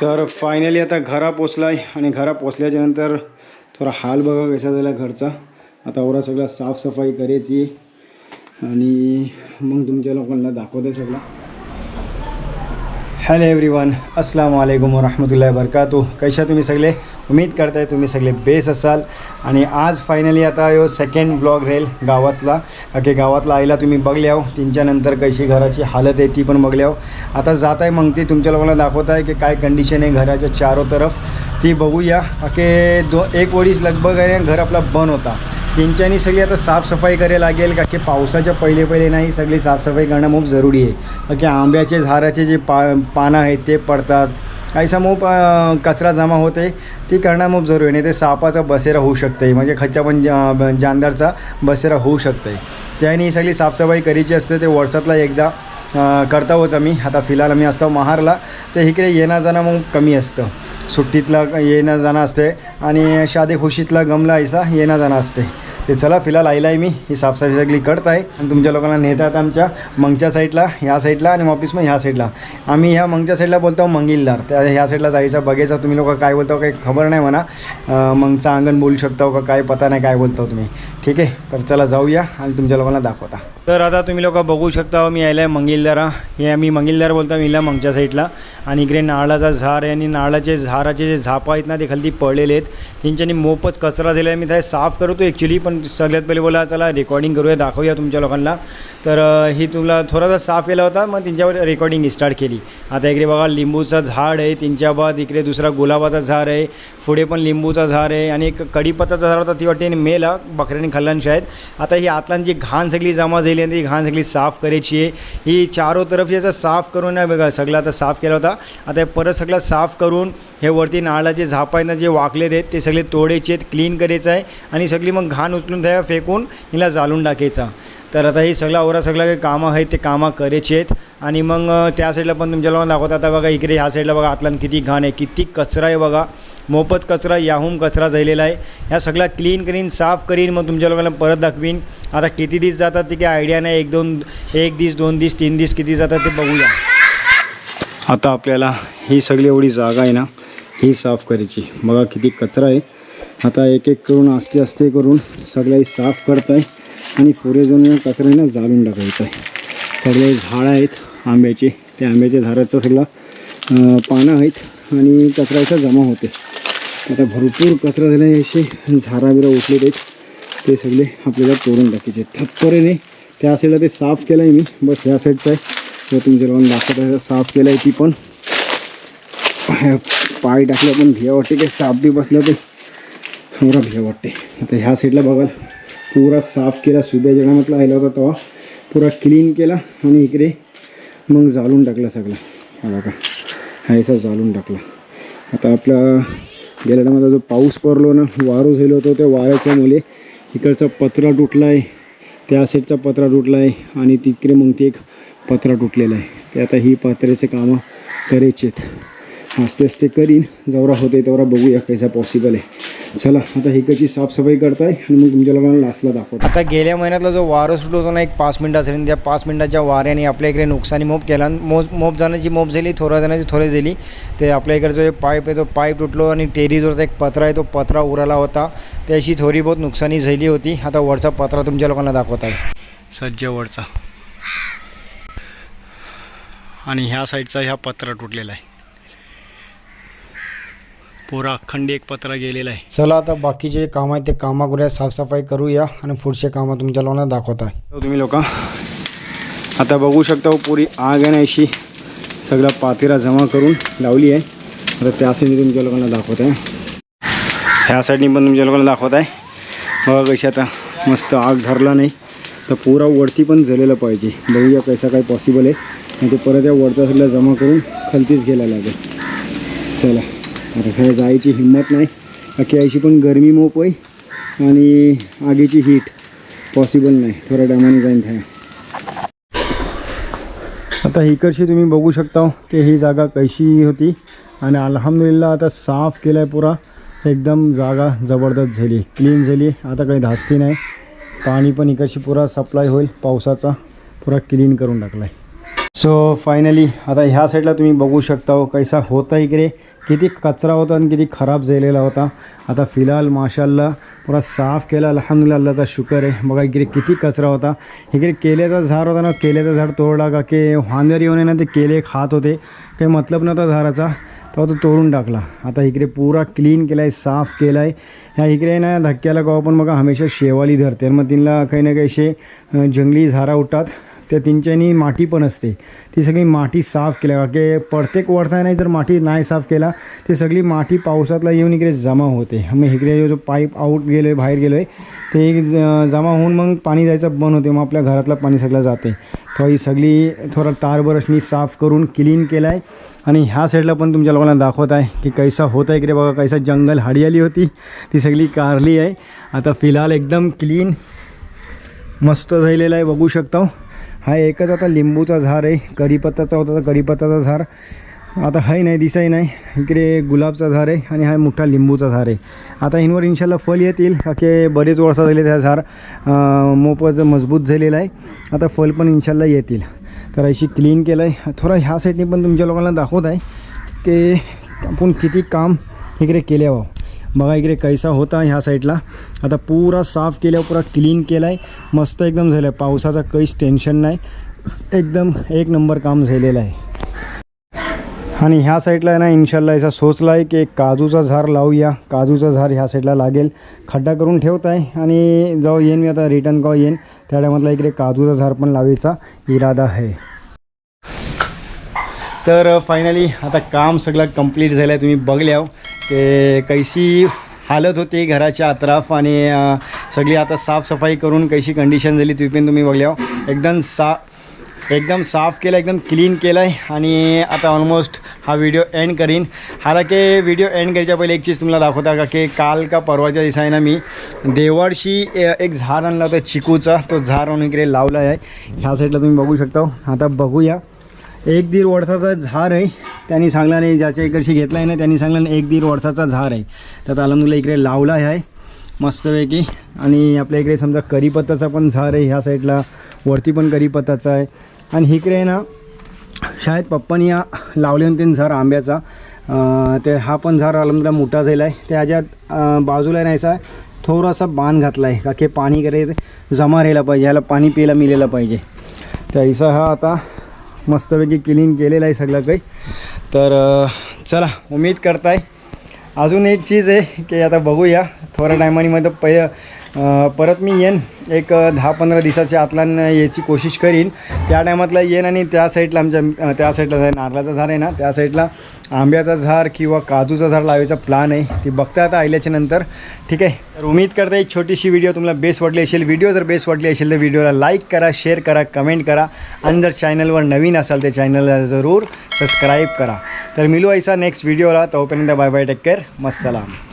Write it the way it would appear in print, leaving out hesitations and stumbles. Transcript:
तर फायनली आता घरा पोचला आहे आणि घरा पोचल्याच्या नंतर थोडा हाल बघा कसा झाला घरचा. आता एवढा सगळा साफसफाई करायची आणि मग तुमच्या लोकांना दाखवते सगळं. हॅलो एव्हरीवन, अस्सलाम वालेकुम वरहमतुल्लाहि वबरकातुह. कैसा तुम्ही सगळे? उम्मीद करताय तुम्ही सगळे बेस असाल. आणि आज फायनली आता यो सेकंड ब्लॉग राहील गावातला. गावातला आईला तुम्ही बघल्याव, तीनच्यानंतर कशी घराची हालत आहे ती पण बघल्याव. आता जात आहे मग ती तुमच्या लोकांना दाखवत आहे की काय कंडिशन आहे घराच्या चारों तरफ ती बघूया. एक वडीस लगभग आहे घर आपला बंद होता. तीनच्यानी सगळी आता साफसफाई करायला लागेल का की पावसाच्या पहिले नाही सगळी साफसफाई करणं खूप जरुरी आहे. की आंब्याचे झाडाचे जे पानं आहेत ते पडतात, ऐसा खूप कचरा जमा होते, ती करणं खूप जरुरी आहे. नाही ते सापाचा बसेरा होऊ शकते, म्हणजे खच्चा पण जानदारचा बसेरा होऊ शकते. त्याने सगळी साफसफाई करायची असते. ते वर्षातला एकदा करतावच आम्ही. आता फिलहाल आम्ही असतो महारला, ते इकडे येणं जाणं मग कमी असतं. सुट्टीतला येणं जाणं असते आणि शादी खुशीतला गमला ऐसा येणं जाणं असते. ते चला फिलहाल आईला आहे मी ही साफसफाई सगळी करत आहे आणि तुमच्या लोकांना नेतात आमच्या मंगच्या साईडला, ह्या साईडला आणि ऑफिस मग ह्या साईडला. आम्ही ह्या मंगच्या साईडला बोलतो मंगिलदार, त्या ह्या साईडला जायचं बघायचं. तुम्ही लोक काय बोलतो काही खबर नाही म्हणा, मंगचा अंगण बोलू शकता का काय पता नाही काय बोलतो तुम्ही. ठीक आहे, तर चला जाऊया आणि तुमच्या लोकांना दाखवता. तर आता तुम्ही लोक बघू शकता मी यायला आहे मंगिलदारा. हे आम्ही मंगिलदार बोलतो मीला मंगच्या साईडला. आणि इकडे नारळाचा झाड आहे आणि नारळाचे झाडाचे जे झापं आहेत ना ते खाली पडलेले आहेत. त्यांच्यानी मोपच कचरा दिला आहे. मी ते साफ करतो ॲक्च्युली, पण सगळ्यात पहिले बोला चला रेकॉर्डिंग करूया, दाखवूया तुमच्या लोकांना. तर ही तुला थोडासा साफ केला होता, मग त्यांच्यावर रेकॉर्डिंग स्टार्ट केली. आता इकडे बघा लिंबूचं झाड आहे, त्यांच्या बाद इकडे दुसरा गुलाबाचा झाड आहे, पुढे पण लिंबूचा झाड आहे आणि एक कढीपत्ताचा झाड होता, ती वाटते मेला बकऱ्याने खाल्ल्यानं शायद. आता ही आतलांची घाण सगळी जमा झाली आणि ती घाण सगळी साफ करायची आहे. ही चारो तरफ याचा साफ करून नाही बघा सगळं आता साफ केला होता. आता परत सगळं साफ करून हे वरती नारळाचे झापं आहेत ना जे वाकलेत आहेत ते सगळे तोडायचे आहेत, क्लीन करायचं आहे आणि सगळी मग घाण उचलून त्या फेकून हिला जाळून टाकायचा. तर आता ही सगळं काही कामं आहेत ते कामं करायचे आहेत. आणि मग त्या साईडला पण तुमच्या लोकांना दाखवता. आता बघा इकडे ह्या साईडला बघा आतला किती घाण आहे, किती कचरा आहे बघा, मोफत कचरा याहून कचरा झालेला आहे. ह्या सगळा क्लीन करीन साफ करीन मग तुमच्या लोकांना परत दाखवीन. आता किती दिवस जातात ते काही आयडिया नाही, एक दिवस 2 दिवस 3 दिवस किती जातात ते बघूया. आता आपल्याला ही सगळी एवढी जागा आहे ना ही साफ करायची. बघा किती कचरा आहे. आता एक एक करून आस्ते करून सगळं साफ करत आहे आणि पुढे जाऊन कचरा ना जाळून टाकायचं आहे. सगळे झाडं आहेत आंब्याचे, त्या आंब्याच्या झाडाचं सगळं पानं आहेत आणि कचराचा जमा होते. आता भरपूर कचरा झाला आहे, असे झाडं उठलेले आहेत, ते सगळे आपल्याला तोडून टाकायचे. थप्परेने त्या साईडला ते साफ केलं आहे मी, बस ह्या साईडचं आहे तर तुमच्या लोकांना दाखवत आहे. साफ केलं आहे ती पण पाय टाकलं पण भिया वाटते, काही साफ बी बसलं ते एवढा भिया वाटते. आता ह्या साईडला बघा पुरा साफ केला, सुब्या जणामधला आला होता तेव्हा पुरा क्लीन केला आणि इकडे मग जाळून टाकलं सगळं. हा बघा हायसा जाळून टाकला. आता आपला गेल्या टायमाला जो पाऊस पडलो ना वारू झालं होतं, त्या वाऱ्याच्यामुळे इकडचा पत्रा तुटला आहे, त्या साईडचा पत्रा तुटला आहे आणि तिकडे मग ते एक पत्रा तुटलेला आहे. ते आता ही पत्र्याचे कामं करायचे आहेत. आस्ते करीन, जेवढा होते तेवढा बघूया कैसा पॉसिबल आहे. चला आता हिकडची साफसफाई करताय आणि मग तुमच्या लोकांना लास्टला दाखवतो. आता गेल्या महिन्यातला जो वारं सुटलो होतो ना 1 मिनिटासाठी, त्या 5 मिनिटाच्या वाऱ्याने आपल्या इकडे नुकसानी मोप केला. मोप जाण्याची मोप झाली, थोड्या जणांची थोडी झाली. ते आपल्या इकडचं जे पाईप आहे तो पाईप तुटलो आणि टेरीजवरचा एक पत्रा आहे तो पत्रा उराला होता, त्याशी थोडी बहुत नुकसानी झाली होती. आता वरचा पत्रा तुमच्या लोकांना दाखवत आहे, सज्जवरचा. आणि ह्या साईडचा ह्या पत्रा तुटलेला आहे, पुरा अखंड एक पत्रा गेलेला आहे. चला आता बाकीचे कामं आहेत ते कामं करूया, साफसफाई करूया आणि पुढचे कामं तुमच्या लोकांना दाखवत आहे. तुम्ही लोक आता बघू शकता पुरी आग आहे ना अशी सगळा पातेरा जमा करून लावली आहे. आता त्या साईडने तुमच्या लोकांना दाखवत आहे, ह्या साईडनी पण तुमच्या लोकांना दाखवत आहे. बघा कशी आता मस्त आग धरला नाही तर पुरा वरती पण जळलेलं पाहिजे. बघूया कैसा काय पॉसिबल आहे, आणि ते परत या वरच्या साईडला जमा करून खालतीच घ्यायला लागेल. चला आता काय जायची हिंमत नाही, बाकी यायची पण गरमी मोप आहे आणि आगीची हीट पॉसिबल नाही, थोड्या टायमाने जाईन काय. आता इकडची तुम्ही बघू शकता की ही जागा कशी होती आणि अल्हम्दुलिल्लाह आता साफ केलं आहे पुरा, एकदम जागा जबरदस्त झाली, क्लीन झाली. आता काही धास्ती नाही, पाणी पण इकडची पुरा सप्लाय होईल पावसाचा, पुरा क्लीन करून टाकला आहे. सो फायनली आता ह्या साईडला तुम्ही बघू शकता हो कैसा होता इकडे, किती कचरा होता आणि किती खराब झालेला होता. आता फिलहाल माशाल्लाह पुरा साफ केला, अल्हम्दुलिल्लाह, अल्लाहचा शुक्र आहे. बघा इकडे किती कचरा होता. इकडे केल्याचा झाड होता ना, केल्याचा झाड तोडला का की वांदर येऊन ना ते केले खात होते, काही मतलब नव्हता झाडाचा, तेव्हा तो तोडून टाकला. आता इकडे पुरा क्लीन केला आहे, साफ केला आहे. ह्या इकडे ना धक्क्याला गाव पण बघा हमेशा शेवाली धरते, मग तिला काही ना काही असे जंगली झाडा उठतात, त्या तीनच्यानी माती पण असते, ती सगळी माती साफ केल्या की प्रत्येक वर्षा नाही जर माती नाही साफ केला ती सगळी माती पावसातला येऊन इकडे जमा होते. मग इकडे जो पाईप आऊट गेलो आहे, बाहेर गेलो आहे, ते जमा होऊन मग पाणी जायचं बंद होते, मग आपल्या घरातलं पाणी सगळं जाते. तर ही सगळी थोडा तारबरशनी साफ करून क्लीन केला आहे. आणि ह्या साईडला पण तुमच्या लोकांना दाखवत आहे की कैसा होता इकडे. बघा कैसा जंगल हरियाली होती ती सगळी कारली आहे. आता फिलहाल एकदम क्लीन मस्त झालेला आहे, बघू शकता. हा एकच आता लिंबूचा झाड आहे, कढीपत्ताचा होता तर कढीपत्ताचा झाड आता आहे नाही, दिसाही नाही. इकडे गुलाबचा झाड आहे आणि हा मोठा लिंबूचा झाड आहे. आता हिंवर इन्शाल्लाह फल येतील का की बरेच वर्ष झाले त्या झाड मोपचं मजबूत झालेलं आहे. आता फल पण इन्शाल्लाह येतील. तर अशी क्लीन केलं आहे. थोडा ह्या साईडने पण तुमच्या लोकांना दाखवत आहे की आपण किती काम इकडे केले आहो. बघा इकडे कैसा होता ह्या साईडला. आता पुरा साफ केल्या, पुरा क्लीन केला आहे, मस्त एकदम झालं आहे. पावसाचा काहीच टेन्शन नाही, एकदम एक नंबर काम झालेलं आहे. आणि ह्या साईडला आहे ना इन्शाल्लाह असा सोचला आहे की एक काजूचा झाड लावूया. काजूचा झाड ह्या साईडला लागेल, खड्डा करून ठेवत आहे आणि जेव्हा येईन मी आता रिटर्न केव्हा येईन त्या टायमातला इकडे काजूचा झाड पण लावायचा इरादा आहे. तर फायनली आता काम सगळं कंप्लीट झालं आहे. तुम्ही बघल्या की कैसी हालत होती घराच्या अतराफ आणि सगळी आता साफसफाई करून कैसी कंडिशन झाली ती पण तुम्ही बघल्या. एकदम साफ केलं, एकदम क्लीन केलं आहे. आणि आता ऑलमोस्ट हा व्हिडिओ एंड करीन. हालांकी व्हिडिओ एंड करायच्या पहिले एक चीज तुम्हाला दाखवता का की काल का परवाच्या दिवसा आहे ना मी देवारशी एक झाड आणला होता चिकूचा, तो झाड आणून इकडे लावला आहे. ह्या साईडला तुम्ही बघू शकता. आता बघूया, 1-1.5 वर्षाचा झाड आहे. त्यांनी सांगला नाही, ज्याच्या इकडशी घेतला आहे ना त्यांनी सांगला नाही 1-1.5 वर्षाचा झाड आहे. तर अल्हम्दुलिल्लाह इकडे लावला आहे मस्तपैकी. आणि आपल्या इकडे समजा कढीपत्ताचा पण झाड आहे, ह्या साईडला वरती पण कढीपत्ताचा आहे. आणि इकडे ना शायद पप्पानी लावले होते झाड आंब्याचा, ते हा पण झाड अल्हम्दुलिल्लाह मोठा झाला आहे. त्याच्यात बाजूला नाहीसा थोडासा बांध घातला आहे का की पाणी करे जमा राहिला पाहिजे, ह्याला पाणी प्यायला मिळालं पाहिजे. तर ऐसा हा आता मस्तपैकी क्लीन केलेला आहे सगळं काही. तर चला उम्मीद करताय. अजून एक चीज आहे की आता बघूया थोड्या टायमामध्ये परत मी येईन, एक 10-15 दिवसाच्या आतला याची कोशिश करीन. त्या टायमातला येईन आणि त्या साईडला आमच्या त्या साईडला नारळाचं झाड आहे ना, त्या साईडला आंब्याचा झाड किंवा काजूचा झाड लावायचा प्लॅन आहे. ती बघता आता आल्याच्या नंतर. ठीक आहे. तर उम्मीद करता एक छोटीशी व्हिडिओ तुम्हाला बेस्ट वाटली असेल. व्हिडिओ जर बेस्ट वाटली असेल तर व्हिडिओला लाईक करा, शेअर करा, कमेंट करा. आणि जर चॅनलवर नवीन असाल तर चॅनलला जरूर सबस्क्राईब करा. तर मिलू ऐसा नेक्स्ट व्हिडिओला. तोपर्यंत बाय बाय, टेक केअर, मस्सलाम.